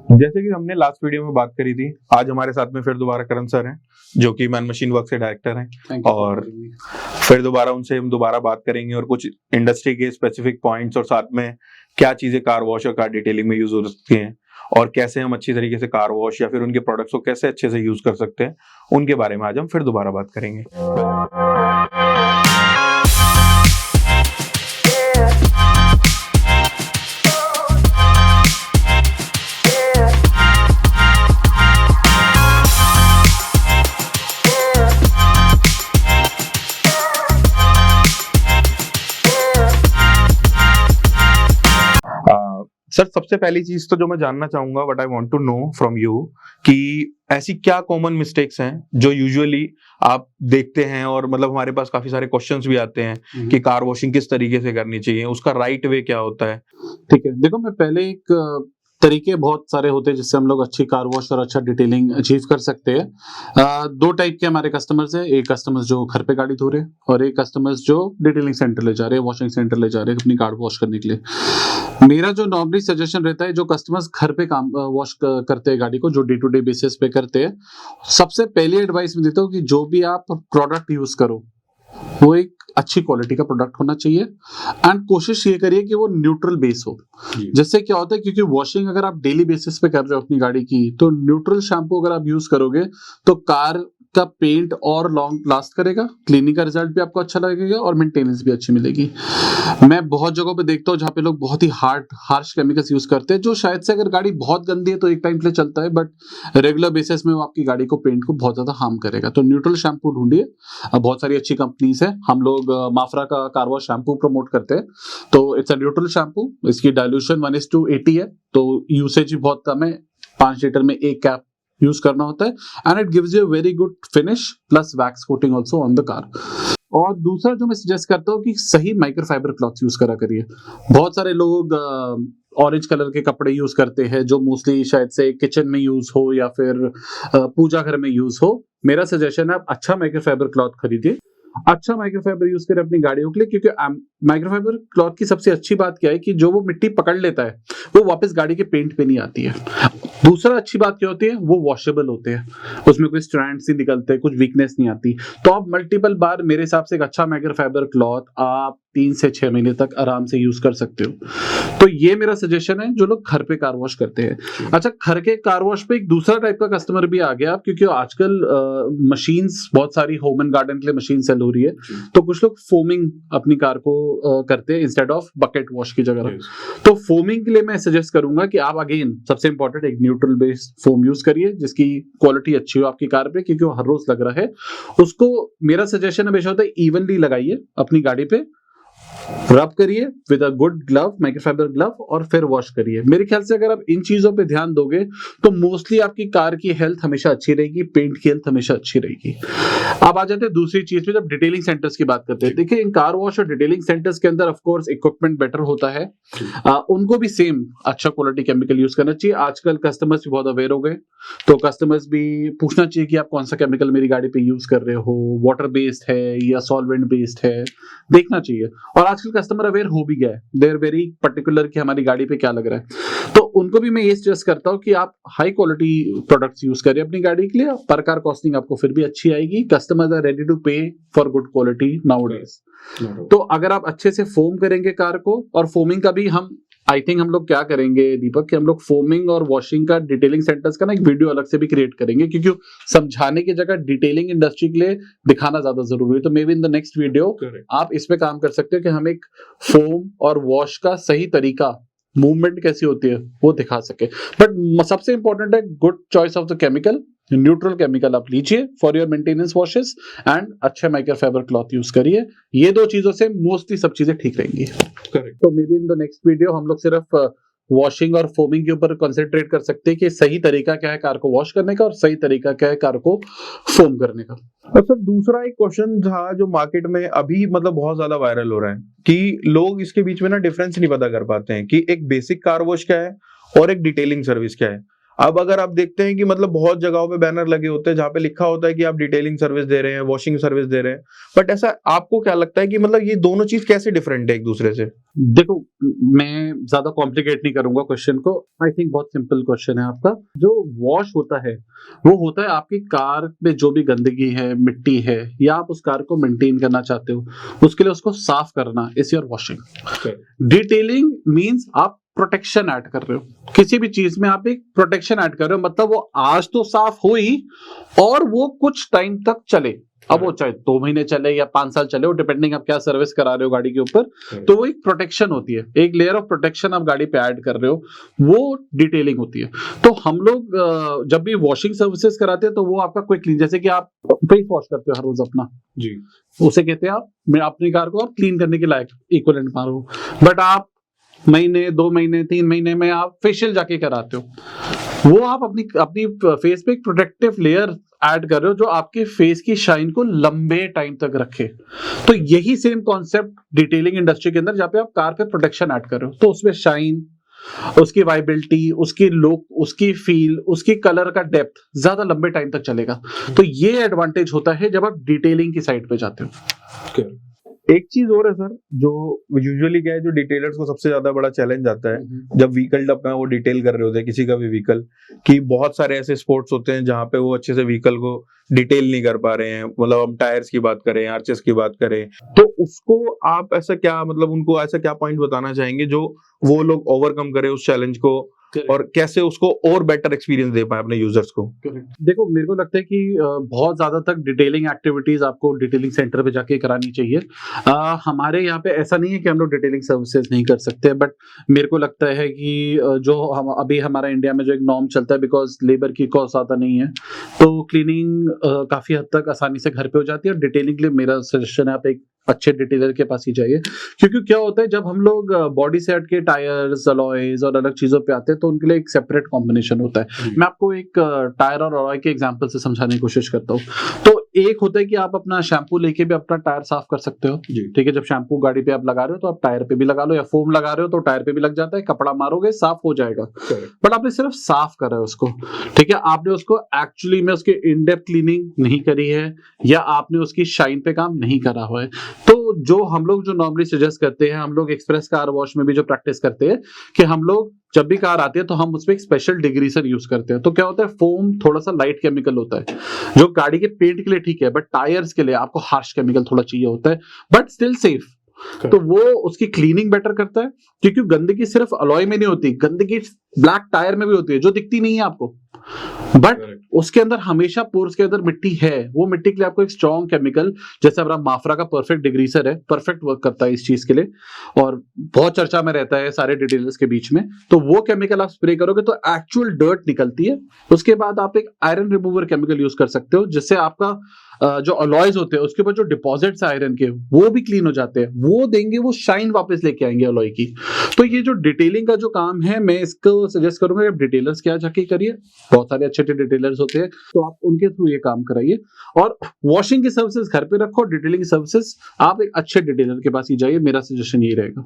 जैसे कि हमने लास्ट वीडियो में बात करी थी, आज हमारे साथ में फिर दोबारा करण सर हैं, जो कि मैन मशीन वर्क से डायरेक्टर हैं, और फिर दोबारा उनसे हम दोबारा बात करेंगे और कुछ इंडस्ट्री के स्पेसिफिक पॉइंट्स और साथ में क्या चीजें कार वॉश और कार डिटेलिंग में यूज हो सकती हैं और कैसे हम अच्छी तरीके से कार वॉश या फिर उनके प्रोडक्ट्स को कैसे अच्छे से यूज कर सकते हैं, उनके बारे में आज हम फिर दोबारा बात करेंगे। सर, सबसे पहली चीज तो जो मैं जानना चाहूंगा, what I want to know from you, कि ऐसी क्या कॉमन मिस्टेक्स हैं जो यूजुअली आप देखते हैं और मतलब हमारे पास काफी सारे क्वेश्चंस भी आते हैं कि कार वॉशिंग किस तरीके से करनी चाहिए, उसका राइट वे क्या होता है। ठीक है, देखो मैं पहले एक तरीके बहुत सारे होते हैं जिससे हम लोग अच्छी कार वॉश और अच्छा डिटेलिंग अचीव कर सकते हैं। दो टाइप के हमारे कस्टमर्स हैं, एक कस्टमर्स जो घर पे गाड़ी धो रहे हैं और एक कस्टमर्स जो डिटेलिंग सेंटर ले जा रहे हैं, वॉशिंग सेंटर ले जा रहे हैं अपनी कार वॉश करने के लिए। मेरा जो नॉर्मली सजेशन रहता है, जो कस्टमर्स घर पे काम वॉश करते हैं गाड़ी को, जो डे टू डे बेसिस पे करते हैं, सबसे पहली एडवाइस मैं देता हूँ कि जो भी आप प्रोडक्ट यूज करो वो एक अच्छी क्वालिटी का प्रोडक्ट होना चाहिए एंड कोशिश ये करिए कि वो न्यूट्रल बेस हो। जिससे क्या होता है, क्योंकि वॉशिंग अगर आप डेली बेसिस पे कर रहे हो अपनी गाड़ी की, तो न्यूट्रल शैम्पू अगर आप यूज करोगे तो कार का पेंट और लॉन्ग लास्ट करेगा, क्लीनिंग का रिजल्ट भी आपको अच्छा लगेगा और मेंटेनेंस भी अच्छी मिलेगी। मैं बहुत जगहों पे देखता हूँ जहाँ पे लोग बहुत ही हार्श केमिकल्स यूज करते हैं, जो शायद से अगर गाड़ी बहुत गंदी है तो एक टाइम के लिए चलता है, बट रेगुलर बेसिस में वो आपकी गाड़ी को, पेंट को बहुत ज्यादा हार्म करेगा। तो न्यूट्रल शैम्पू ढूंढिए, बहुत सारी अच्छी कंपनीज है। हम लोग माफ्रा का कार वॉश शैम्पू प्रमोट करते हैं, तो इट्स अ न्यूट्रल शैम्पू। इसकी डाइल्यूशन 1:80 है, तो यूसेज भी बहुत कम है, 5 लीटर में एक कैप यूज करना होता है and it gives you very good finish plus wax coating also on the car. और दूसरा जो मैं सजेस्ट करता हूँ कि सही माइक्रोफाइबर क्लॉथ यूज करा करिए। बहुत सारे लोग ऑरेंज कलर के कपड़े यूज करते हैं जो मोस्टली शायद से किचन में यूज हो या फिर पूजा घर में यूज हो। मेरा सजेशन है आप अच्छा माइक्रोफाइबर क्लॉथ खरीदिए, अच्छा माइक्रोफाइबर यूज करें अपनी गाड़ियों के लिए, क्योंकि माइक्रोफाइबर क्लॉथ की सबसे अच्छी बात क्या है कि जो वो मिट्टी पकड़ लेता है वो वापस गाड़ी के पेंट पे नहीं आती है। दूसरा अच्छी बात क्या होती है, वो वॉशेबल होते हैं, उसमें कोई स्ट्रैंड्स नहीं निकलते, कुछ वीकनेस नहीं आती। तो आप मल्टीपल बार, मेरे हिसाब से एक अच्छा माइक्रोफाइबर क्लॉथ आप 3 से 6 महीने तक आराम से यूज कर सकते हो। तो ये मेरा सजेशन है जो लोग घर पे कार वॉश करते हैं। अच्छा, घर के कार वॉश पे एक दूसरा टाइप का कस्टमर भी आ गया आप, क्योंकि आजकल मशीन्स बहुत सारी होम एंड गार्डन के लिए मशीन सेल हो रही है, तो कुछ लोग फोमिंग अपनी कार को करते हैं इंस्टेड ऑफ बकेट वॉश की जगह। तो फोमिंग के लिए मैं सजेस्ट करूंगा कि आप अगेन सबसे इंपॉर्टेंट एक न्यूट्रल बेस्ड फोम यूज करिए जिसकी क्वालिटी अच्छी हो आपकी कार पे, क्योंकि वो हर रोज लग रहा है। उसको मेरा सजेशन हमेशा होता है इवनली लगाइए अपनी गाड़ी पे, रब करिए with a good glove, microfibre glove, और फिर वॉश करिए। मेरे ख्याल से अगर आप इन चीजों पे ध्यान दोगे तो मोस्टली आपकी कार की हेल्थ हमेशा अच्छी रहेगी, पेंट की हेल्थ हमेशा अच्छी रहेगी। अब आ जाते हैं दूसरी चीज पे, जब डिटेलिंग सेंटर्स की बात करते हैं। देखिए, इन कार वॉश और डिटेलिंग सेंटर्स के अंदर ऑफ कोर्स इक्विपमेंट बेटर होता है, उनको भी सेम अच्छा क्वालिटी केमिकल यूज करना चाहिए। आजकल कस्टमर्स भी बहुत अवेयर हो गए, तो कस्टमर्स भी पूछना चाहिए कि आप कौन सा केमिकल मेरी गाड़ी पे यूज कर रहे हो, वाटर बेस्ड है या सॉल्वेंट बेस्ड है, देखना चाहिए। और आजकल कस्टमर अवेयर हो भी गया है, दे आर वेरी पर्टिकुलर कि हमारी गाड़ी पे क्या लग रहा है। तो उनको भी मैं ये सजेस्ट करता हूँ कि आप हाई क्वालिटी प्रोडक्ट्स यूज करें अपनी गाड़ी के लिए, पर कार कॉस्टिंग आपको फिर भी अच्छी आएगी। कस्टमर्स आर रेडी टू पे फॉर गुड क्वालिटी नाउडेज। तो अगर आप अच्छे से फोम करेंगे कार को, और फोमिंग का भी आई थिंक हम लोग क्या करेंगे दीपक, कि हम लोग फोमिंग और वॉशिंग का डिटेलिंग सेंटर्स का ना एक वीडियो अलग से भी क्रिएट करेंगे, क्योंकि समझाने की जगह डिटेलिंग इंडस्ट्री के लिए दिखाना ज्यादा जरूरी है। तो may be in the next video आप इस पे काम कर सकते हो कि हम एक फोम और वॉश का सही तरीका, मूवमेंट कैसी होती है वो दिखा सके। बट सबसे इंपॉर्टेंट है good choice of the chemical, neutral chemical आप लीजिए for your maintenance washes and अच्छा माइक्रोफाइबर क्लॉथ यूज करिए। ये दो चीजों से मोस्टली सब चीजें ठीक रहेंगी। करेक्ट। तो may be in the next video हम लोग सिर्फ वॉशिंग और फोमिंग के ऊपर कंसंट्रेट कर सकते हैं कि सही तरीका क्या है कार को वॉश करने का और सही तरीका क्या है कार को फोम करने का। और सर, दूसरा एक क्वेश्चन था जो मार्केट में अभी मतलब बहुत ज्यादा वायरल हो रहा है कि लोग इसके बीच में ना डिफरेंस नहीं पता कर पाते हैं कि एक बेसिक कार वॉश क्या है और एक डिटेलिंग सर्विस क्या है। अब अगर आप देखते हैं कि मतलब बहुत जगहों पे बैनर लगे होते हैं जहाँ पे लिखा होता है कि आप डिटेलिंग सर्विस दे रहे हैं, वॉशिंग सर्विस दे रहे हैं, बट ऐसा आपको क्या लगता है कि मतलब ये दोनों चीज कैसे डिफरेंट है एक दूसरे से? देखो, मैं ज्यादा कॉम्प्लिकेट नहीं करूंगा क्वेश्चन को। आई थिंक बहुत सिंपल क्वेश्चन है आपका। जो वॉश होता है वो होता है आपकी कार में जो भी गंदगी है, मिट्टी है, या आप उस कार को मेंटेन करना चाहते हो, उसके लिए उसको साफ करना is your washing. Detailing means आप प्रोटेक्शन ऐड कर रहे हो, किसी भी चीज में आप एक प्रोटेक्शन ऐड कर रहे हो, मतलब वो आज तो साफ हुई और वो कुछ टाइम तक चले। अब वो चाहे 2 महीने चले या 5 साल चले, वो डिपेंडिंग आप क्या सर्विस करा रहे हो गाड़ी के ऊपर, तो वो एक प्रोटेक्शन होती है, एक लेयर ऑफ प्रोटेक्शन आप गाड़ी पे ऐड कर रहे हो, वो डिटेलिंग होती है। तो हम लोग जब भी वॉशिंग सर्विसेज कराते हैं तो वो आपका क्विक क्लीन, जैसे कि आप फेस वॉश करते हो हर रोज अपना जी, उसे कहते हैं आप अपनी कार को आप क्लीन करने के लायक इक्विवेलेंट मारो, बट आप महीने 2 महीने 3 महीने में आप फेशियल जाके कराते हो, वो आप अपनी फेस पे एक प्रोटेक्टिव लेयर ऐड कर रहे हो जो आपके फेस की शाइन को लंबे टाइम तक रखे। तो यही सेम कॉन्सेप्ट डिटेलिंग इंडस्ट्री के अंदर, जहाँ पे आप कार पे प्रोटेक्शन ऐड कर रहे हो, तो उसमें शाइन, उसकी वाइबिलिटी, उसकी लुक, उसकी फील, उसकी कलर का डेप्थ ज्यादा लंबे टाइम तक चलेगा। तो ये एडवांटेज होता है जब आप डिटेलिंग की साइड पे जाते हो। एक चीज और है सर, जो यूजुअली क्या है, जो डिटेलर्स को सबसे ज्यादा बड़ा चैलेंज आता है जब व्हीकल अपना वो डिटेल कर रहे होते हैं किसी का भी व्हीकल, कि बहुत सारे ऐसे स्पोर्ट्स होते हैं जहाँ पे वो अच्छे से व्हीकल को डिटेल नहीं कर पा रहे हैं, मतलब हम टायर्स की बात करें, आर्चेस की बात करें, तो उसको आप ऐसा क्या, मतलब उनको ऐसा क्या पॉइंट बताना चाहेंगे जो वो लोग ओवरकम करें उस चैलेंज को, और कैसे उसको और बेटर एक्सपीरियंस दे पाए अपने यूजर्स को? देखो, मेरे को लगता है कि बहुत ज्यादा तक डिटेलिंग एक्टिविटीज आपको डिटेलिंग सेंटर पे जाके करानी चाहिए। हमारे यहाँ पे ऐसा नहीं है कि हम लोग डिटेलिंग सर्विसेज नहीं कर सकते, बट मेरे को लगता है कि जो हम अभी हमारा इंडिया में जो एक नॉर्म चलता है, बिकॉज लेबर की कॉस्ट ज्यादा नहीं है, तो क्लीनिंग काफी हद तक आसानी से घर पे हो जाती है। और डिटेलिंग के लिए मेरा सजेशन है आप एक अच्छे डिटेलर के पास ही जाइए, क्योंकि क्या होता है जब हम लोग बॉडी सेट के टायर्स, अलॉयज और अलग चीजों पे आते हैं तो उनके लिए एक सेपरेट कॉम्बिनेशन होता है। मैं आपको एक टायर और अलॉय के एग्जांपल से समझाने की कोशिश करता हूँ। तो एक होता है कि आप अपना शैम्पू लेके भी अपना टायर साफ कर सकते हो, ठीक है। जब शैम्पू गाड़ी पे आप लगा रहे हो तो आप टायर पे भी लगा लो, या फोम लगा रहे हो तो टायर पे भी लग जाता है, कपड़ा मारोगे साफ हो जाएगा। बट आपने सिर्फ साफ करा है उसको, ठीक है, आपने उसको एक्चुअली में उसकी इन डेप्थ क्लीनिंग नहीं करी है, या आपने उसकी शाइन पे काम नहीं करा हुआ है। तो जो हम लोग जो नॉर्मली सजेस्ट करते हैं, हम लोग एक्सप्रेस कार वॉश में भी जो प्रैक्टिस करते हैं कि हम लोग जब भी कार आती है तो हम उसमें एक स्पेशल डिग्रीसर यूज करते हैं। तो क्या होता है, फोम थोड़ा सा लाइट केमिकल होता है जो गाड़ी के पेंट के लिए ठीक है, बट टायर्स के लिए आपको हार्श केमिकल थोड़ा चाहिए होता है, बट स्टिल सेफ। तो वो उसकी क्लीनिंग बेटर करता है, क्योंकि गंदगी सिर्फ अलॉय में नहीं होती, गंदगी ब्लैक टायर में भी होती है जो दिखती नहीं है आपको, बट उसके अंदर हमेशा पोर्स के अंदर मिट्टी है। वो मिट्टी के लिए आपको एक स्ट्रॉन्ग केमिकल, जैसे हमारा माफ्रा का परफेक्ट डिग्रीसर है, परफेक्ट वर्क करता है इस चीज के लिए, और बहुत चर्चा में रहता है सारे डिटेलर्स के बीच में। तो वो केमिकल आप स्प्रे करोगे तो एक्चुअल डर्ट निकलती है। उसके बाद आप एक आयरन रिमूवर केमिकल यूज कर सकते हो, जिससे आपका जो अलॉयज होते हैं उसके ऊपर जो डिपॉजिट्स आयरन के वो भी क्लीन हो जाते हैं, वो देंगे, वो शाइन वापस लेके आएंगे अलॉय की। तो ये जो डिटेलिंग का जो काम है, मैं इसको सजेस्ट करूंगा आप डिटेलर्स के यहाँ जाके करिए, बहुत सारे अच्छे डिटेलर्स होते हैं, तो आप उनके थ्रू ये काम कराइए। और वॉशिंग की सर्विसेज घर पे रखो, डिटेलिंग की सर्विसेज आप एक अच्छे डिटेलर के पास ही जाइए, मेरा सजेशन यही रहेगा।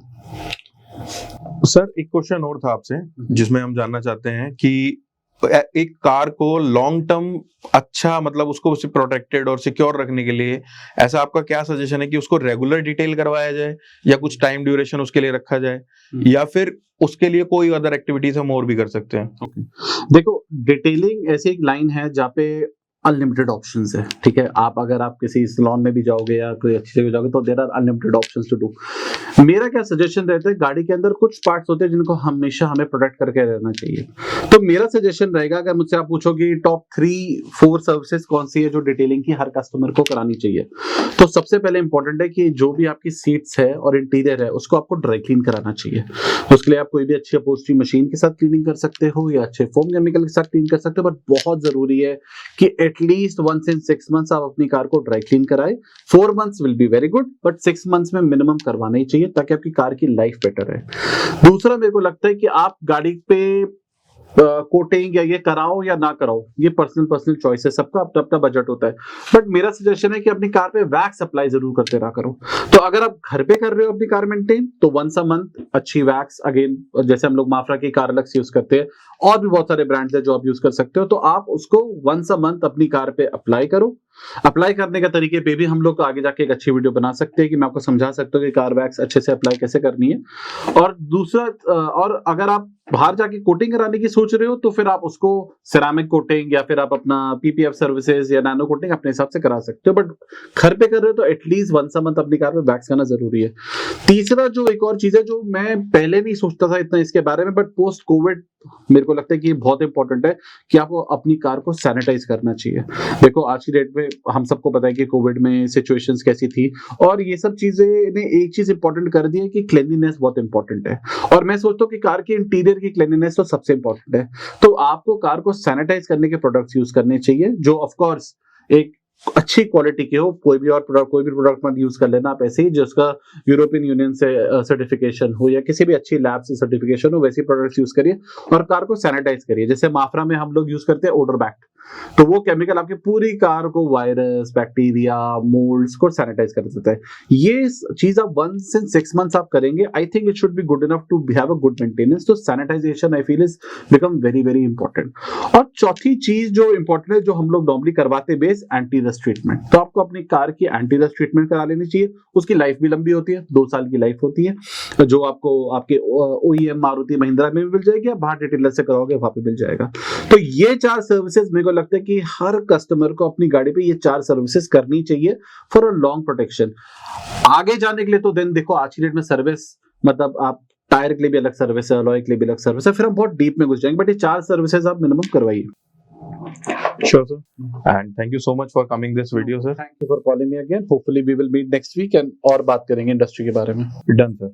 सर एक क्वेश्चन और था आपसे, जिसमें हम जानना चाहते हैं कि एक कार को लॉन्ग टर्म अच्छा, मतलब उसको प्रोटेक्टेड और सिक्योर रखने के लिए ऐसा आपका क्या सजेशन है कि उसको रेगुलर डिटेल करवाया जाए, या कुछ टाइम ड्यूरेशन उसके लिए रखा जाए, या फिर उसके लिए कोई अदर एक्टिविटीज हम और भी कर सकते हैं? देखो, डिटेलिंग ऐसी एक लाइन है जहाँ पे अनलिमिटेड ऑप्शंस है, ठीक है। आप अगर आप किसी सैलून में भी जाओगे या कोई अच्छी जगह जाओगे तो there are unlimited options to do. मेरा क्या सजेशन रहता है, गाड़ी के अंदर कुछ पार्ट्स होते हैं जिनको हमेशा हमें प्रोटेक्ट करके रहना चाहिए। तो मेरा सजेशन रहेगा, अगर मुझसे आप पूछोगे टॉप 3-4 सर्विसेज कौन सी है जो डिटेलिंग की हर कस्टमर को करानी चाहिए, तो सबसे पहले इंपॉर्टेंट है कि जो भी आपकी सीट्स है और इंटीरियर है उसको आपको ड्राई क्लीन कराना चाहिए। उसके लिए आप कोई भी अच्छी अपहोल्स्ट्री मशीन के साथ क्लीनिंग कर सकते हो, या अच्छे फोम केमिकल के साथ क्लीन कर सकते हो, बट बहुत जरूरी है कि एटलीस्ट 1 से 6 मंथ्स आप अपनी कार को ड्राई क्लीन कराए। 4 months will be very good, but 6 months में मिनिमम करवाना ही चाहिए, ताकि आपकी कार की लाइफ बेटर है। दूसरा, मेरे को लगता है कि आप गाड़ी पे कोटिंग या ये कराओ या ना कराओ, ये पर्सनल चॉइस है, सबका अपना अपना बजट होता है। बट मेरा सजेशन है कि अपनी कार पे वैक्स अप्लाई जरूर करते रहा करो। तो अगर आप घर पे कर रहे हो अपनी कार मेंटेन, तो वंस अ मंथ अच्छी वैक्स, अगेन जैसे हम लोग माफ्रा की कार लक्स यूज करते हैं, और भी बहुत सारे ब्रांड्स है जो आप यूज कर सकते हो, तो आप उसको वंस अ मंथ अपनी कार पे अप्लाई करो। अप्लाई करने का तरीके पे भी हम लोग आगे जाके एक अच्छी वीडियो बना सकते हैं कि मैं आपको समझा सकता हूँ कि कार वैक्स अच्छे से अप्लाई कैसे करनी है। और दूसरा, और अगर आप बाहर जाके कोटिंग कराने की सोच रहे हो, तो फिर आप उसको सिरामिक कोटिंग या फिर आप अपना पीपीएफ सर्विसेज या नैनो कोटिंग अपने हिसाब से करा सकते हो। बट घर पे कर रहे हो तो एटलीस्ट वंस अ मंथ अपनी कार में वैक्स करना जरूरी है। तीसरा जो एक और चीज है जो मैं पहले नहीं सोचता था इतना इसके बारे में, बट पोस्ट कोविड मेरे को लगता है कि ये बहुत इंपॉर्टेंट है कि आपको अपनी कार को सैनिटाइज करना चाहिए। देखो आज की डेट में हम सबको पता है कि कोविड में सिचुएशंस कैसी थी, और ये सब चीजें ने एक चीज इंपॉर्टेंट कर दी है कि क्लीनलीनेस बहुत इंपॉर्टेंट है। और मैं सोचता हूँ कि कार के इंटीरियर की क्लीनलीनेस तो सबसे इंपॉर्टेंट है। तो आपको कार को सैनिटाइज करने के प्रोडक्ट्स यूज करने चाहिए, जो ऑफ कोर्स एक अच्छी क्वालिटी के हो। कोई भी प्रोडक्ट मत यूज कर लेना आप ऐसे ही जिसका यूरोपियन यूनियन से सर्टिफिकेशन हो या किसी भी अच्छी लैब से सर्टिफिकेशन हो, वैसी प्रोडक्ट्स यूज करिए और कार को सैनिटाइज करिए। जैसे माफ्रा में हम लोग यूज करते हैं ओडर बैक्ट, तो वो केमिकल आपकी पूरी कार को वायरस, बैक्टीरिया, मोल्ड्स को सैनिटाइज कर देता है। ये चीज आप 1 से 6 मंथ्स आप करेंगे, I think it should be good enough to have a good maintenance. तो sanitization I feel is become very very important. और चौथी चीज जो इंपॉर्टेंट है, जो हम लोग नॉर्मली करवाते हैं बेस, एंटी रस्ट ट्रीटमेंट। तो आपको अपनी कार की एंटी रस्ट ट्रीटमेंट करा लेनी चाहिए। उसकी लाइफ भी लंबी होती है, 2 साल की लाइफ होती है, जो आपको आपके ओईएम मारुति महिंद्रा में भी मिल जाएगी, बाहर डिटेलर से कराओगे वहां पे मिल जाएगा। तो ये 4 सर्विसेज मेरे को लगता है कि हर कस्टमर को अपनी गाड़ी पे ये 4 सर्विसेज करनी चाहिए फॉर अ लॉन्ग प्रोटेक्शन। आगे जाने के लिए तो देन देखो आज की डेट में सर्विस, मतलब आप टायर के लिए भी अलग सर्विस है, अलॉय के लिए भी अलग सर्विस है, फिर हम बहुत डीप में घुस जाएंगे। बट ये 4 सर्विसेज आप मिनिमम करवाइए। Sure, sir. And thank you so much for coming this video, sir. Thank you for calling me again. Hopefully we will meet next week and और बात करेंगे इंडस्ट्री के बारे में। Done, sir.